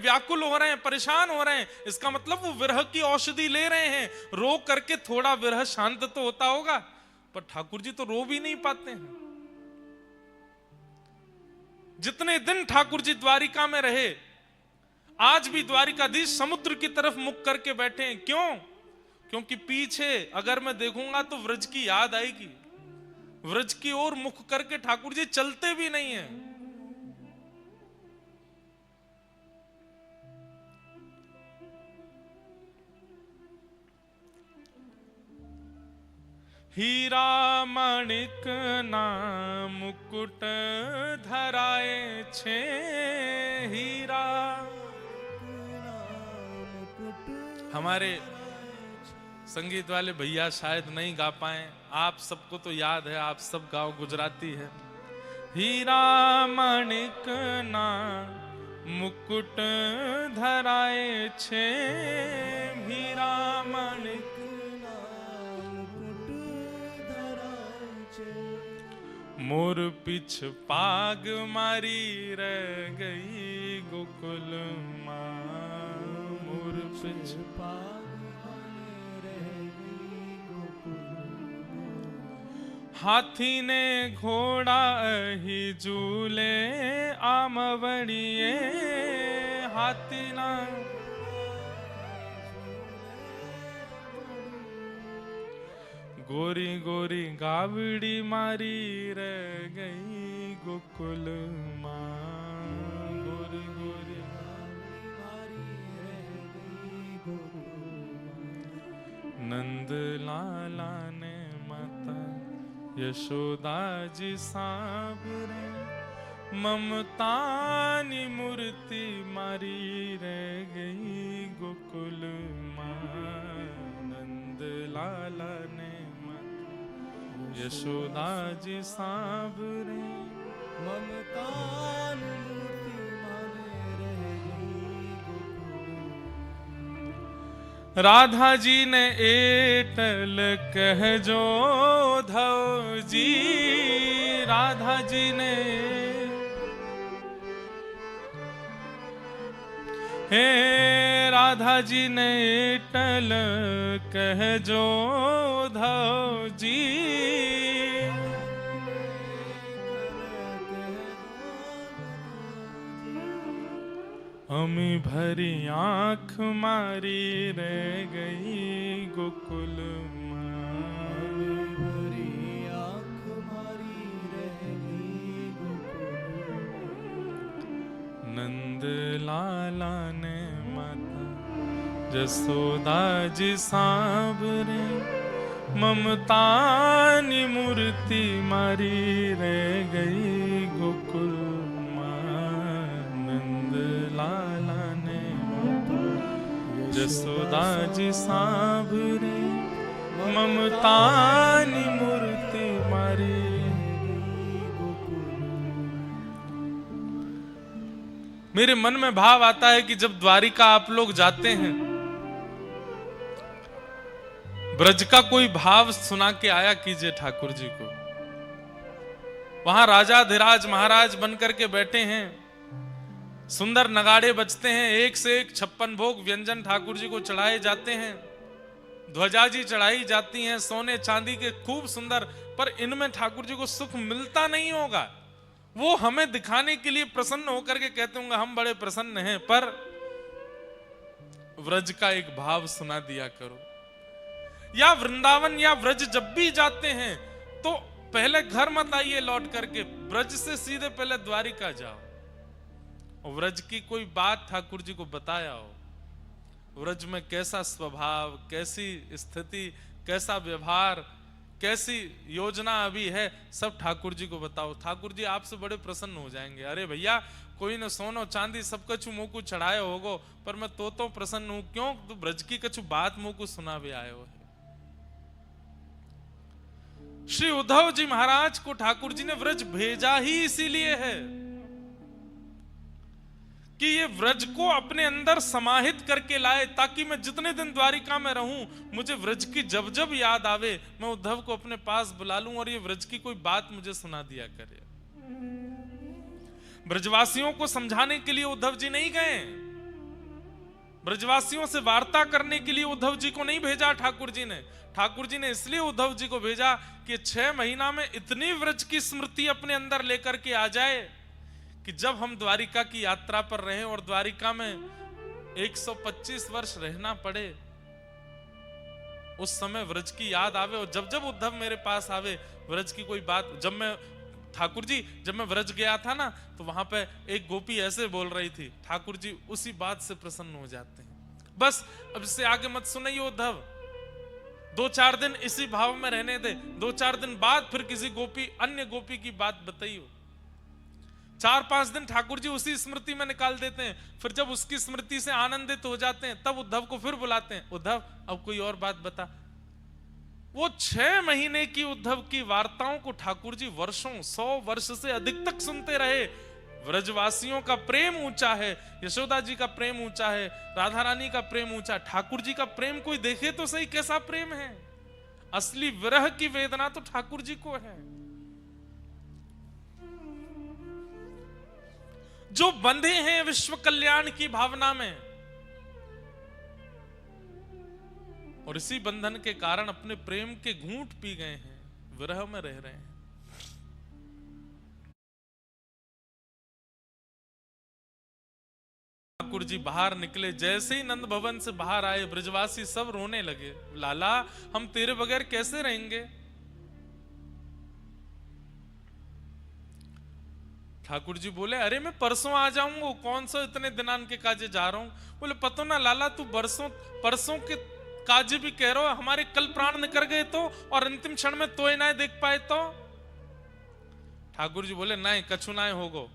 व्याकुल हो रहे हैं, परेशान हो रहे हैं, इसका मतलब वो विरह की औषधि ले रहे हैं। रो करके थोड़ा विरह शांत तो होता होगा, पर ठाकुर जी तो रो भी नहीं पाते हैं। जितने दिन ठाकुर जी द्वारिका में रहे, आज भी द्वारिकाधीश समुद्र की तरफ मुख करके बैठे हैं। क्यों? क्योंकि पीछे अगर मैं देखूंगा तो व्रज की याद आएगी। व्रज की ओर मुख करके ठाकुर जी चलते भी नहीं है। हीरा मणिक ना मुकुट धराए छे, हीरा। हमारे संगीत वाले भैया शायद नहीं गा पाए, आप सबको तो याद है, आप सब गाओ, गुजराती है। हीरा मणिक ना मुकुट धराए छे, हीरा मणिक मोर पिछ पाग मारी रह गई गोकुल माँ, मोर पिछ पाग रह गई गोकुल। हाथी ने घोड़ा ही झूले आमवड़िए, हाथी ना गोरी गोरी गावड़ी मारी रह गई गोकुल माँ, गोरी गोरी गावड़ी मारी रह गई गोकुल। नंद लाला ने माता यशोदा जी सांवरे, ममता नी मूर्ति मारी रह गई गोकुल माँ। नंद लाला ने यशोदा जी सांवरे, ममता नी मूर्ति मारी रह गई गोकुल। राधा जी ने एटल कह जो धव जी, राधा जी ने हे राधा जी ने एटल कह जो धव जी, अमी भरी आंख मारी रह गई गोकुल माँ, भरी आंख मारी रह गई गोकुल। नंद लाला ने माता जसोदा जी सांवरे, ममता नी मूर्ति मारी रह गई गोकुल माँ। नंद लाला ने माता जसोदा जी सांवरे, ममता नी मूर्ति मारी गई गोकुल। मेरे मन में भाव आता है कि जब द्वारिका आप लोग जाते हैं, ब्रज का कोई भाव सुना के आया कीजिए ठाकुर जी को। वहां राजा धीराज महाराज बनकर के बैठे हैं, सुंदर नगाड़े बजते हैं, एक से एक 56 भोग व्यंजन ठाकुर जी को चढ़ाए जाते हैं, ध्वजा जी चढ़ाई जाती हैं सोने चांदी के खूब सुंदर। पर इनमें ठाकुर जी को सुख मिलता नहीं होगा। वो हमें दिखाने के लिए प्रसन्न होकर के कहते होंगे हम बड़े प्रसन्न हैं, पर व्रज का एक भाव सुना दिया करो। या वृंदावन या व्रज जब भी जाते हैं तो पहले घर मत आइए लौट करके, व्रज से सीधे पहले द्वारिका जाओ और व्रज की कोई बात ठाकुर जी को बताया हो। व्रज में कैसा स्वभाव, कैसी स्थिति, कैसा व्यवहार, कैसी योजना अभी है, सब ठाकुर जी को बताओ। ठाकुर जी आपसे बड़े प्रसन्न हो जाएंगे। अरे भैया कोई न सोनो चांदी सब कछु मुंह को चढ़ाए होगो, पर मैं तो प्रसन्न हूं। क्यों? तो ब्रज की कछु बात मुंह को सुना भी आए हो। श्री उद्धव जी महाराज को ठाकुर जी ने व्रज भेजा ही इसीलिए है कि ये व्रज को अपने अंदर समाहित करके लाए, ताकि मैं जितने दिन द्वारिका में रहूं, मुझे व्रज की जब जब याद आवे मैं उद्धव को अपने पास बुला लूं और ये व्रज की कोई बात मुझे सुना दिया करे। ब्रजवासियों को समझाने के लिए उद्धव जी नहीं गए, ब्रजवासियों से वार्ता करने के लिए उद्धव जी को नहीं भेजा ठाकुर जी ने। ठाकुर जी ने इसलिए उद्धव जी को भेजा कि 6 महीना में इतनी व्रज की स्मृति अपने अंदर लेकर के आ जाए कि जब हम द्वारिका की यात्रा पर रहें और द्वारिका में 125 वर्ष रहना पड़े, उस समय व्रज की याद आवे। और जब जब उद्धव मेरे पास आवे व्रज की कोई बात, जब मैं ठाकुर जी जब मैं व्रज गया था ना, तो वहां पे एक गोपी ऐसे बोल रही थी, ठाकुर जी उसी बात से प्रसन्न हो जाते हैं। बस अब इससे आगे मत सुनाइए उद्धव, 2-4 दिन इसी भाव में रहने दे, 2-4 दिन बाद फिर किसी गोपी अन्य गोपी की बात बताइए। 4-5 दिन ठाकुर जी उसी स्मृति में निकाल देते हैं, फिर जब उसकी स्मृति से आनंदित हो जाते हैं तब उद्धव को फिर बुलाते हैं, उद्धव अब कोई और बात बता। वो 6 महीने की उद्धव की वार्ताओं को ठाकुर जी वर्षों 100 वर्ष से अधिक तक सुनते रहे। व्रजवासियों का प्रेम ऊंचा है, यशोदा जी का प्रेम ऊंचा है, राधा रानी का प्रेम ऊंचा, ठाकुर जी का प्रेम कोई देखे तो सही कैसा प्रेम है। असली विरह की वेदना तो ठाकुर जी को है। जो बंधे हैं विश्व कल्याण की भावना में और इसी बंधन के कारण अपने प्रेम के घूंट पी गए हैं, विरह में रह रहे हैं। ठाकुर जी बाहर निकले, जैसे ही नंद भवन से बाहर आए ब्रजवासी सब रोने लगे, लाला हम तेरे बगैर कैसे रहेंगे। ठाकुर जी बोले अरे मैं परसों आ जाऊंगा, कौन सा इतने दिनान के काजे जा रहा हूं। बोले पतो ना लाला तू परसों के काजे भी कह रहा हो, हमारे कल प्राण निकल गए तो, और अंतिम क्षण में तोय ना देख पाए तो। ठाकुर जी बोले नहीं कछु ना होगो,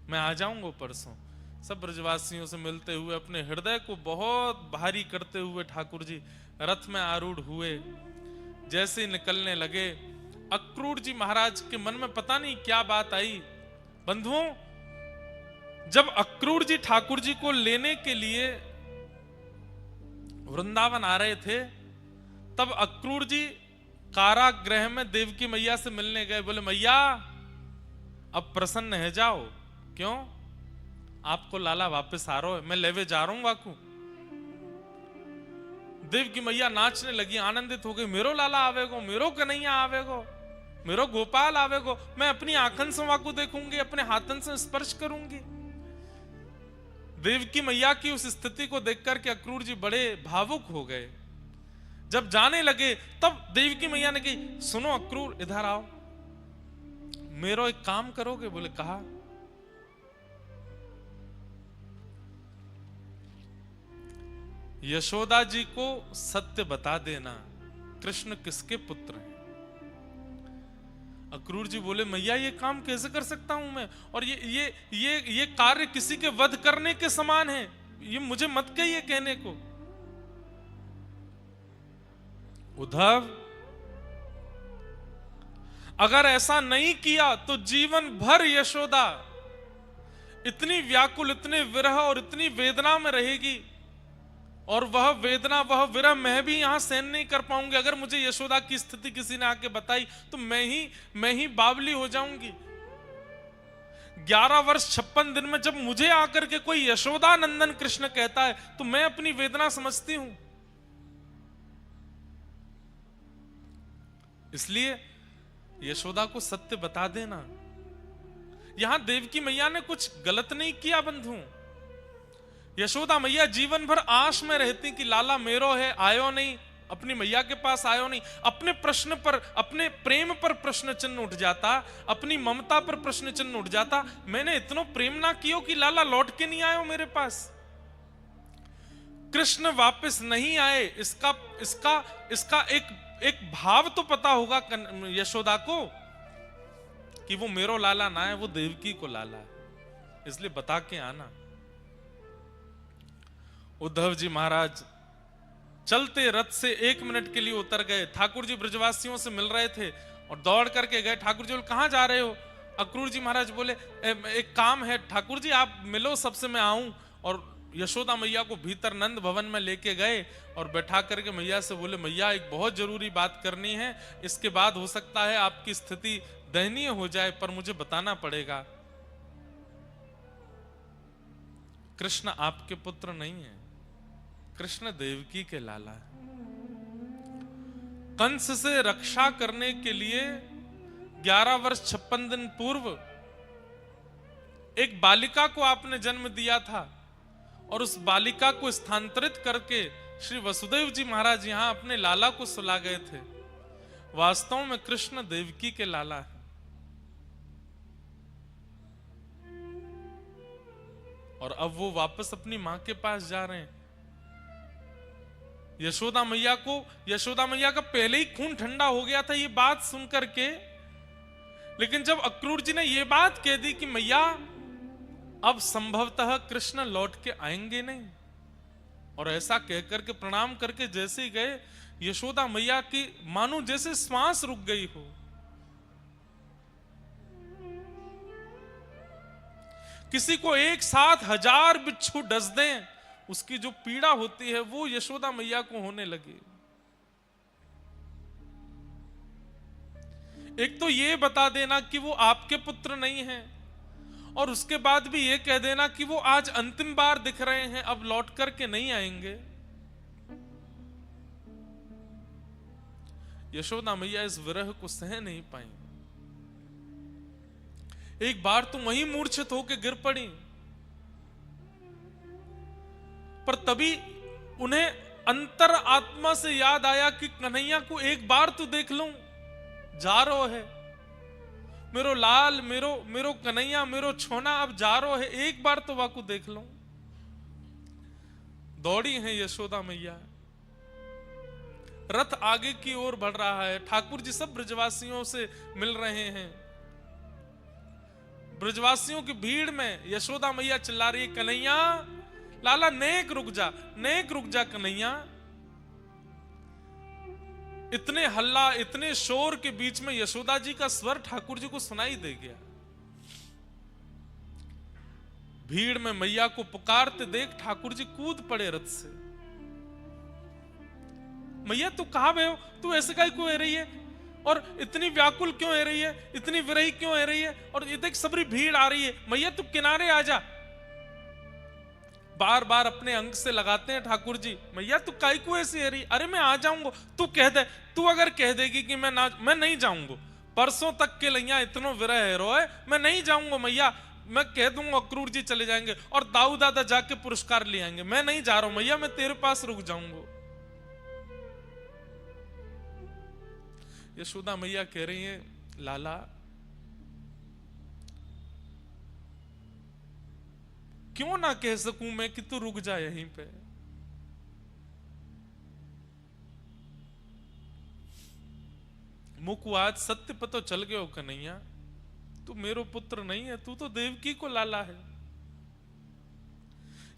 मैं आ जाऊंगा परसों। सब ब्रजवासियों से मिलते हुए अपने हृदय को बहुत भारी करते हुए ठाकुर जी रथ में आरूढ़ हुए। जैसे निकलने लगे अक्रूर जी महाराज के मन में पता नहीं क्या बात आई। बंधुओं, जब अक्रूर जी ठाकुर जी को लेने के लिए वृंदावन आ रहे थे, तब अक्रूर जी कारागृह में देवकी मैया से मिलने गए। बोले मैया अब प्रसन्न है जाओ। क्यों? आपको लाला वापस आ रहा है, मैं लेवे जा रहा हूं वाकू। देवकी मैया नाचने लगी, आनंदित हो गई, मेरो लाला आवेगो, मेरो कन्हैया आवेगो, मेरो गोपाल आवेगो, मैं अपनी आंखन से वाकू देखूंगी, अपने हाथन से स्पर्श करूंगी। देवकी मैया की उस स्थिति को देखकर के अक्रूर जी बड़े भावुक हो गए। जब जाने लगे तब देवकी मैया ने कही सुनो अक्रूर इधर आओ, मेरो एक काम करोगे। बोले कहा। यशोदा जी को सत्य बता देना, कृष्ण किसके पुत्र हैं। अक्रूर जी बोले मैया ये काम कैसे कर सकता हूं मैं, और ये कार्य किसी के वध करने के समान है, ये मुझे मत कहिए कहने को। उद्धव अगर ऐसा नहीं किया तो जीवन भर यशोदा इतनी व्याकुल, इतने विरह और इतनी वेदना में रहेगी, और वह वेदना वह विरह मैं भी यहां सहन नहीं कर पाऊंगी। अगर मुझे यशोदा की स्थिति किसी ने आके बताई तो मैं ही बावली हो जाऊंगी। 11 वर्ष 56 दिन में जब मुझे आकर के कोई यशोदा नंदन कृष्ण कहता है तो मैं अपनी वेदना समझती हूं। इसलिए यशोदा को सत्य बता देना। यहां देवकी मैया ने कुछ गलत नहीं किया बंधु। यशोदा मैया जीवन भर आश में रहती कि लाला मेरो है, आयो नहीं, अपनी मैया के पास आयो नहीं। अपने प्रश्न पर, अपने प्रेम पर प्रश्न चिन्ह उठ जाता, अपनी ममता पर प्रश्न चिन्ह उठ जाता। मैंने इतना प्रेम ना कियो कि लाला लौट के नहीं आयो मेरे पास। कृष्ण वापस नहीं आए, इसका एक भाव तो पता होगा यशोदा को कि वो मेरो लाला ना है, वो देवकी को लाला है, इसलिए बता के आना। उद्धव जी महाराज चलते रथ से 1 मिनट के लिए उतर गए। ठाकुर जी ब्रजवासियों से मिल रहे थे और दौड़ करके गए। ठाकुर जी बोले कहां जा रहे हो। अक्रूर जी महाराज बोले एक काम है ठाकुर जी, आप मिलो सबसे, मैं आऊं। और यशोदा मैया को भीतर नंद भवन में लेके गए और बैठा करके मैया से बोले मैया एक बहुत जरूरी बात करनी है, इसके बाद हो सकता है आपकी स्थिति दयनीय हो जाए, पर मुझे बताना पड़ेगा। कृष्ण आपके पुत्र नहीं है, कृष्ण देवकी के लाला है। कंस से रक्षा करने के लिए 11 वर्ष 56 दिन पूर्व एक बालिका को आपने जन्म दिया था, और उस बालिका को स्थानांतरित करके श्री वसुदेव जी महाराज यहां अपने लाला को सुला गए थे। वास्तव में कृष्ण देवकी के लाला है। और अब वो वापस अपनी मां के पास जा रहे हैं। यशोदा मैया का पहले ही खून ठंडा हो गया था ये बात सुनकर के, लेकिन जब अक्रूर जी ने ये बात कह दी कि मैया अब संभवतः कृष्ण लौट के आएंगे नहीं, और ऐसा कहकर के प्रणाम करके जैसे ही गए, यशोदा मैया की मानो जैसे श्वास रुक गई हो। किसी को एक साथ 1000 बिच्छू डस दें, उसकी जो पीड़ा होती है वो यशोदा मैया को होने लगी। एक तो ये बता देना कि वो आपके पुत्र नहीं हैं, और उसके बाद भी ये कह देना कि वो आज अंतिम बार दिख रहे हैं, अब लौट करके नहीं आएंगे। यशोदा मैया इस विरह को सह नहीं पाई। एक बार तो वहीं मूर्छित होकर गिर पड़ी, पर तभी उन्हें अंतर आत्मा से याद आया कि कन्हैया को एक बार तो देख लूं, जा रो है मेरो लाल, मेरो कन्हैया, मेरो छोना अब जा रो है, एक बार तो वाकू देख लूं। दौड़ी है यशोदा मैया। रथ आगे की ओर बढ़ रहा है। ठाकुर जी सब ब्रजवासियों से मिल रहे हैं। ब्रजवासियों की भीड़ में यशोदा मैया चिल्ला रही है, कन्हैया लाला नेक रुक जा कन्हैया। इतने हल्ला, इतने शोर के बीच में यशोदा जी का स्वर ठाकुर जी को सुनाई दे गया। भीड़ में मैया को पुकारते देख ठाकुर जी कूद पड़े रथ से। मैया तू कहां गए हो, तू ऐसे काहे क्यों हो रही है, और इतनी व्याकुल क्यों हो रही है, इतनी विरही क्यों हो रही है, और ये देख सबरी भीड़ आ रही है, मैया तू किनारे आ जा। बार बार अपने अंग से लगाते हैं ठाकुर जी, मैया तू काहे क्यों ऐसी हो रही, अरे मैं आ जाऊंगा, तू कह दे, तू अगर कह देगी कि मैं नहीं जाऊंगा, परसों तक के लैया इतनो विरह है रोए, मैं नहीं जाऊंगा मैया, मैं कह दूंगा अक्रूर जी चले जाएंगे और दाऊ दादा जाके पुरस्कार ले आएंगे, मैं नहीं जा रहा हूं मैया, मैं तेरे पास रुक जाऊंगा। यशोदा मैया कह रही है, लाला क्यों ना कह सकूं मैं कि तू रुक जा यहीं पे। मुकु आज सत्य पतो चल गयो कन्हैया, तू मेरो पुत्र नहीं है, तू तो देवकी को लाला है।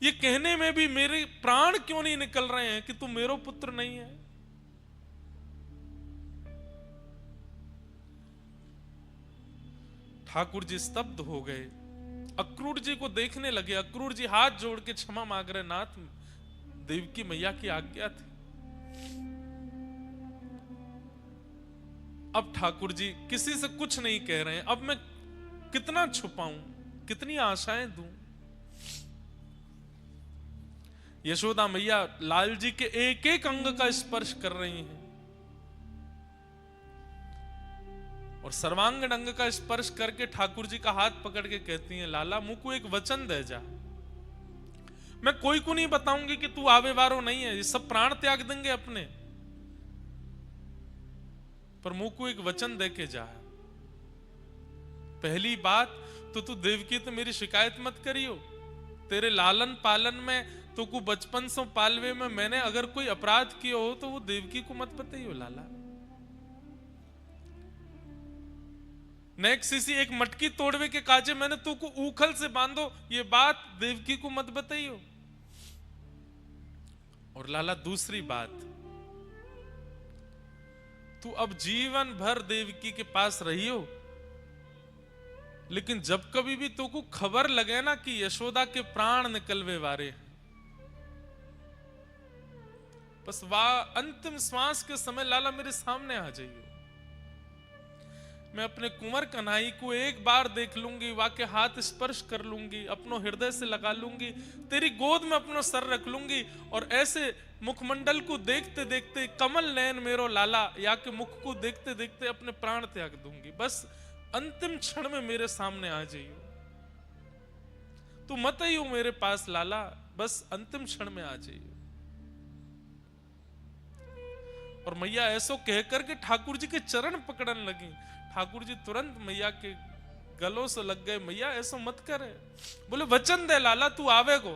ये कहने में भी मेरे प्राण क्यों नहीं निकल रहे हैं कि तू मेरो पुत्र नहीं है। ठाकुर जी स्तब्ध हो गए, अक्रूर जी को देखने लगे। अक्रूर जी हाथ जोड़ के क्षमा मांग रहे, नाथ देवकी मैया की आज्ञा थी। अब ठाकुर जी किसी से कुछ नहीं कह रहे हैं, अब मैं कितना छुपाऊं, कितनी आशाएं दूं। यशोदा मैया लाल जी के एक एक अंग का स्पर्श कर रही हैं और सर्वांगीण अंग का स्पर्श करके ठाकुर जी का हाथ पकड़ के कहती हैं, लाला मुझको एक वचन दे जा, मैं कोई को नहीं बताऊंगी कि तू आवे वारो नहीं है, ये सब प्राण त्याग देंगे अपने, पर मुझको एक वचन दे के जा। पहली बात तो तू देवकी तो मेरी शिकायत मत करियो, तेरे लालन पालन में तो को बचपन से पालवे में मैंने अगर कोई अपराध किया हो तो वो देवकी को मत बताइयो लाला। नेक्स्ट किसी एक मटकी तोड़वे के काजे मैंने तू को उखल से बांधो, ये बात देवकी को मत बताइयो। और लाला दूसरी बात, तू अब जीवन भर देवकी के पास रहियो, लेकिन जब कभी भी तू को खबर लगे ना कि यशोदा के प्राण निकलवे वारे, बस अंतिम श्वास के समय लाला मेरे सामने आ जाइयो। मैं अपने कुंवर कन्हई को एक बार देख लूंगी, वाके हाथ स्पर्श कर लूंगी, अपनो हृदय से लगा लूंगी, तेरी गोद में अपनो सर रख लूंगी और ऐसे मुखमंडल को देखते देखते कमल नयन मेरो लाला या के मुख को देखते देखते अपने प्राण त्याग दूंगी। बस अंतिम क्षण में मेरे सामने आ जाइयो, तू मत आइयो मेरे पास लाला, बस अंतिम क्षण में आ जाइयो। और मैया ऐसो कहकर के ठाकुर जी के चरण पकड़न लगी। ठाकुर जी तुरंत मैया के गलों से लग गए, मैया ऐसो मत करे, बोले वचन दे लाला, तू आवेगो,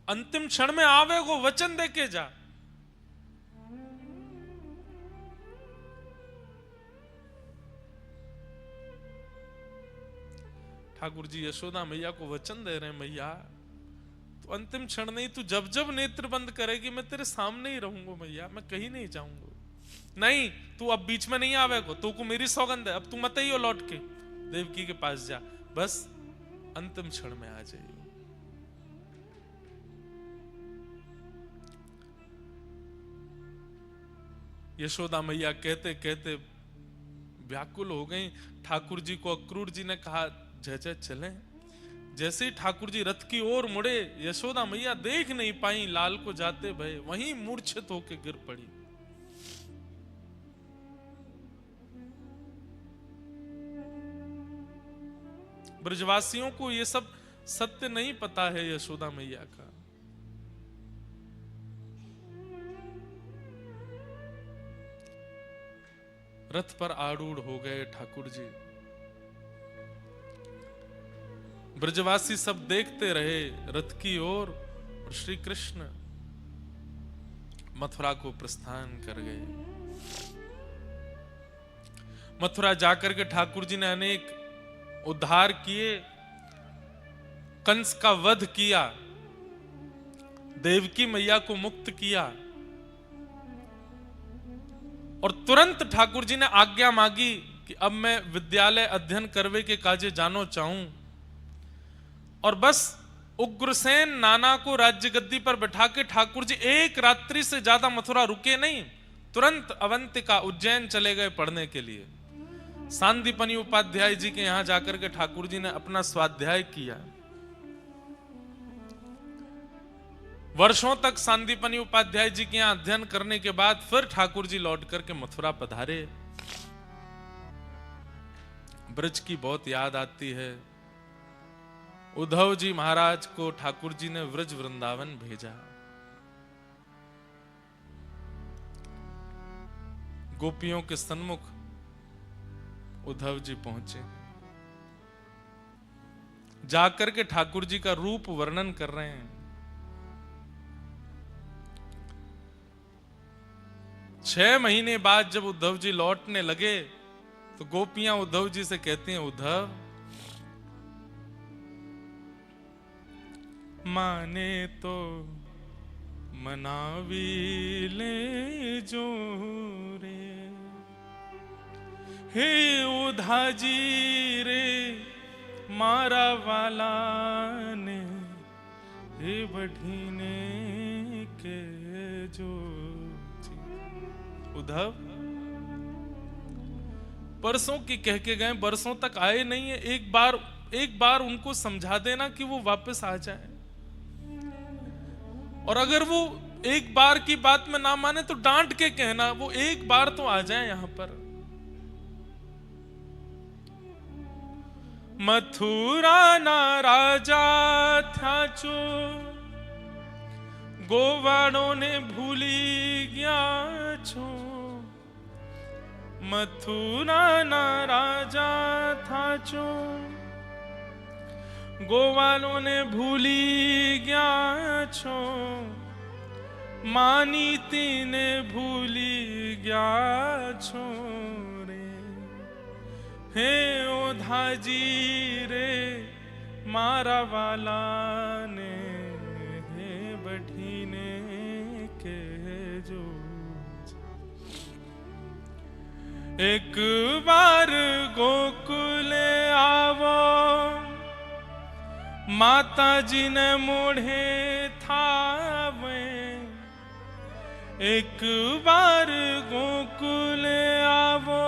अंतिम क्षण में आवेगो, वचन दे के जा। ठाकुर जी यशोदा मैया को वचन दे रहे हैं, मैया तो अंतिम क्षण नहीं, तू जब जब नेत्र बंद करेगी मैं तेरे सामने ही रहूंगा मैया, मैं कहीं नहीं जाऊंगा। नहीं, तू अब बीच में नहीं आवेगो, तू को मेरी सौगंध है, अब तू मत आइयो लौट के, देवकी के पास जा, बस अंतिम क्षण में आ जाइयो। यशोदा मैया कहते कहते व्याकुल हो गई। ठाकुर जी को अक्रूर जी ने कहा जय जय चले। जैसे ही ठाकुर जी रथ की ओर मुड़े, यशोदा मैया देख नहीं पाई लाल को जाते भय, वहीं मूर्छित होकर गिर पड़ी। ब्रजवासियों को ये सब सत्य नहीं पता है यशोदा मैया का। रथ पर आरूढ़ हो गए ठाकुर जी। ब्रजवासी सब देखते रहे रथ की ओर, और श्री कृष्ण मथुरा को प्रस्थान कर गए। मथुरा जाकर के ठाकुर जी ने अनेक उद्धार किए, कंस का वध किया, देवकी मैया को मुक्त किया, और तुरंत ठाकुर जी ने आज्ञा मांगी कि अब मैं विद्यालय अध्ययन करवे के काजे जानो चाहूं। और बस उग्रसेन नाना को राज्य गद्दी पर बैठा के ठाकुर जी एक रात्रि से ज्यादा मथुरा रुके नहीं, तुरंत अवंतिका उज्जैन चले गए पढ़ने के लिए। सांदीपनि उपाध्याय जी के यहां जाकर के ठाकुर जी ने अपना स्वाध्याय किया। वर्षों तक सांदीपनि उपाध्याय जी के यहां अध्ययन करने के बाद फिर ठाकुर जी लौट करके मथुरा पधारे। ब्रज की बहुत याद आती है। उद्धव जी महाराज को ठाकुर जी ने व्रज वृंदावन भेजा। गोपियों के सन्मुख उद्धव जी पहुंचे, जाकर के ठाकुर जी का रूप वर्णन कर रहे हैं। 6 महीने बाद जब उद्धव जी लौटने लगे तो गोपियां उद्धव जी से कहती हैं, उद्धव माने तो मनावी ले जो रे, हे उधा जी रे मारा वाला ने, हे बढ़ीने के जो। उद्धव परसों की कह के गए, बरसों तक आए नहीं है, एक बार उनको समझा देना कि वो वापस आ जाए। और अगर वो एक बार की बात में ना माने तो डांट के कहना, वो एक बार तो आ जाए यहां पर। मथुरा ना राजा था जो, गोवाड़ों ने भूली गया छो। मथुरा ना राजा था जो, गोवालों ने भूली गया छो। मानी तीने भूली गया छो रे, हे ओधा जी रे मारा वाला ने, हे बढ़ीने के जो। एक बार गोकुल आवो, माता जी ने मोढ़े थावे। एक बार गोकुल आवो,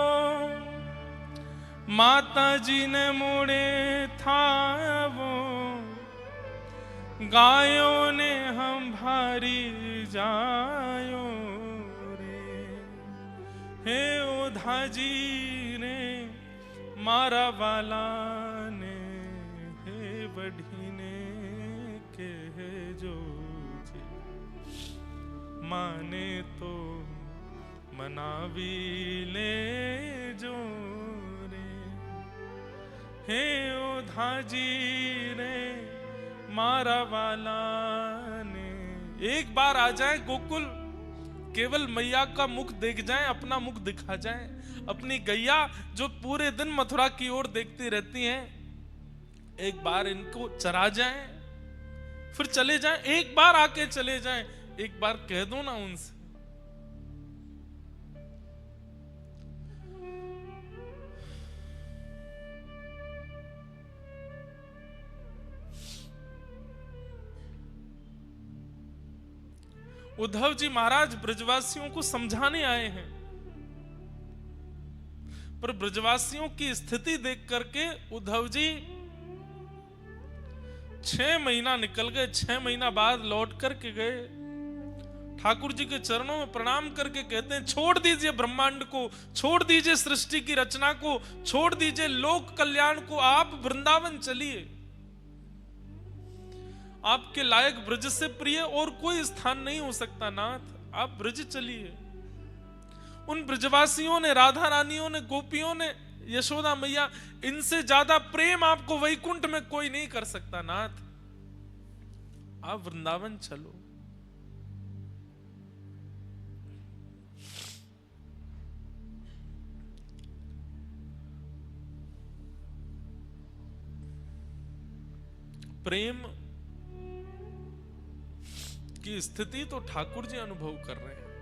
माता जी ने मोड़े था वो, गायों ने हम भारी जायो रे। हे ओधा जी ने मारा वाला ने, हे बढ़ी ने के जो जी माने तो मनावी ले जो रे। हे ओधा जी ने मारा वाला ने। एक बार आ जाए गोकुल, केवल मैया का मुख देख जाए, अपना मुख दिखा जाए, अपनी गैया जो पूरे दिन मथुरा की ओर देखती रहती हैं, एक बार इनको चरा जाए, फिर चले जाएं। एक बार आके चले जाएं, एक बार कह दो ना उनसे। उद्धव जी महाराज ब्रजवासियों को समझाने आए हैं, पर ब्रजवासियों की स्थिति देख करके उद्धव जी 6 महीना निकल गए। 6 महीना बाद लौट करके गए, ठाकुर जी के चरणों में प्रणाम करके कहते हैं, छोड़ दीजिए ब्रह्मांड को, छोड़ दीजिए सृष्टि की रचना को, छोड़ दीजिए लोक कल्याण को, आप वृंदावन चलिए। आपके लायक ब्रज से प्रिय और कोई स्थान नहीं हो सकता नाथ, आप ब्रज चलिए। उन ब्रजवासियों ने, राधा रानियों ने, गोपियों ने, यशोदा मैया, इनसे ज्यादा प्रेम आपको वैकुंठ में कोई नहीं कर सकता नाथ, आप वृंदावन चलो। प्रेम की स्थिति तो ठाकुर जी अनुभव कर रहे हैं।